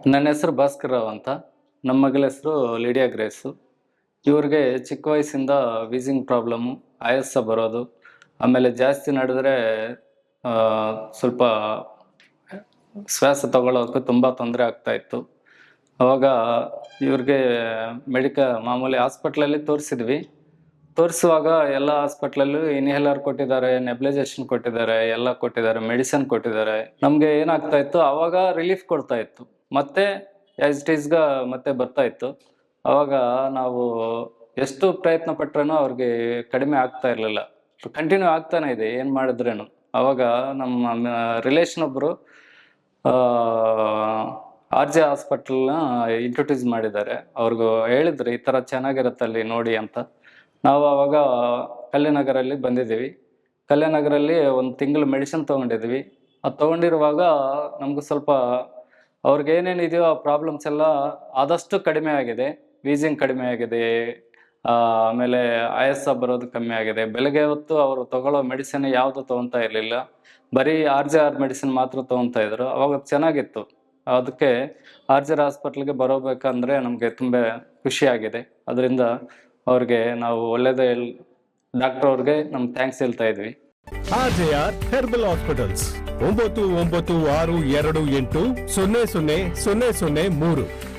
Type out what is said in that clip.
ನನ್ನ ಹೆಸರು ಭಾಸ್ಕರ್ ರಾವ್ ಅಂತ. ನಮ್ಮ ಮಗಳ ಹೆಸರು ಲಿಡಿಯಾ ಗ್ರೇಸು. ಇವ್ರಿಗೆ ಚಿಕ್ಕ ವಯಸ್ಸಿಂದ ವೀಸಿಂಗ್ ಪ್ರಾಬ್ಲಮ್ಮು, ಆಯಾಸ ಬರೋದು, ಆಮೇಲೆ ಜಾಸ್ತಿ ನಡೆದ್ರೆ ಸ್ವಲ್ಪ ಶ್ವಾಸ ತಗೊಳ್ಳೋದಕ್ಕೆ ತುಂಬ ತೊಂದರೆ ಆಗ್ತಾಯಿತ್ತು. ಅವಾಗ ಇವ್ರಿಗೆ ಮಾಮೂಲಿ ಹಾಸ್ಪಿಟ್ಲಲ್ಲಿ ತೋರಿಸಿದ್ವಿ. ತೋರಿಸುವಾಗ ಎಲ್ಲ ಹಾಸ್ಪಿಟ್ಲಲ್ಲೂ ಇನ್ಹೇಲರ್ ಕೊಟ್ಟಿದ್ದಾರೆ, ನೆಬ್ಲೈಸೇಷನ್ ಕೊಟ್ಟಿದ್ದಾರೆ, ಎಲ್ಲ ಕೊಟ್ಟಿದ್ದಾರೆ, ಮೆಡಿಸಿನ್ ಕೊಟ್ಟಿದ್ದಾರೆ. ನಮಗೆ ಏನಾಗ್ತಾ ಇತ್ತು, ಆವಾಗ ರಿಲೀಫ್ ಕೊಡ್ತಾ ಇತ್ತು, ಮತ್ತೆ ಆ್ಯಸ್ ಇಟ್ ಈಸ್ಗ ಮತ್ತೆ ಬರ್ತಾ ಇತ್ತು. ಅವಾಗ ನಾವು ಎಷ್ಟು ಪ್ರಯತ್ನ ಪಟ್ರೂ ಅವ್ರಿಗೆ ಕಡಿಮೆ ಆಗ್ತಾ ಇರಲಿಲ್ಲ. ಕಂಟಿನ್ಯೂ ಆಗ್ತಾನೆ ಇದೆ ಏನು ಮಾಡಿದ್ರೇನು. ಅವಾಗ ನಮ್ಮ ರಿಲೇಷನ್ ಒಬ್ಬರು RJ ಹಾಸ್ಪಿಟಲ್ನ ಇಂಟ್ರೊಡ್ಯೂಸ್ ಮಾಡಿದ್ದಾರೆ. ಅವ್ರಿಗೂ ಹೇಳಿದ್ರು ಈ ಥರ ಚೆನ್ನಾಗಿರುತ್ತೆ ಅಲ್ಲಿ ನೋಡಿ ಅಂತ. ನಾವು ಅವಾಗ ಕಲ್ಯಾಣನಗರಲ್ಲಿ ಬಂದಿದ್ದೀವಿ. ಕಲ್ಯಾಣನಗರಲ್ಲಿ 1 ತಿಂಗಳು ಮೆಡಿಸಿನ್ ತೊಗೊಂಡಿದ್ವಿ. ಅದು ತೊಗೊಂಡಿರುವಾಗ ನಮಗೂ ಸ್ವಲ್ಪ ಅವ್ರಿಗೆ ಏನೇನಿದೆಯೋ ಆ ಪ್ರಾಬ್ಲಮ್ಸ್ ಎಲ್ಲ ಆದಷ್ಟು ಕಡಿಮೆ ಆಗಿದೆ. ವೀಸಿಂಗ್ ಕಡಿಮೆ ಆಗಿದೆ, ಆಮೇಲೆ ಆಯಾಸ ಬರೋದು ಕಮ್ಮಿ ಆಗಿದೆ. ಬೆಳಗ್ಗೆ ಹೊತ್ತು ಅವರು ತಗೊಳ್ಳೋ ಮೆಡಿಸಿನ್ ಯಾವುದು ತೊಗೊತಾ ಇರಲಿಲ್ಲ, ಬರೀ RJR ಮೆಡಿಸಿನ್ ಮಾತ್ರ ತೊಗೊತಾ ಇದ್ರು. ಅವಾಗ ಚೆನ್ನಾಗಿತ್ತು. ಅದಕ್ಕೆ RJ ಹಾಸ್ಪಿಟ್ಲಿಗೆ ಬರೋಬೇಕಂದ್ರೆ ನಮಗೆ ತುಂಬ ಖುಷಿಯಾಗಿದೆ. ಅದರಿಂದ ಅವ್ರಿಗೆ ನಾವು ಒಳ್ಳೇದೇ ಡಾಕ್ಟರ್ ಅವ್ರಿಗೆ ನಮ್ಮ ಥ್ಯಾಂಕ್ಸ್ ಹೇಳ್ತಾ ಇದ್ವಿ. RJR herbal hospitals 9962280003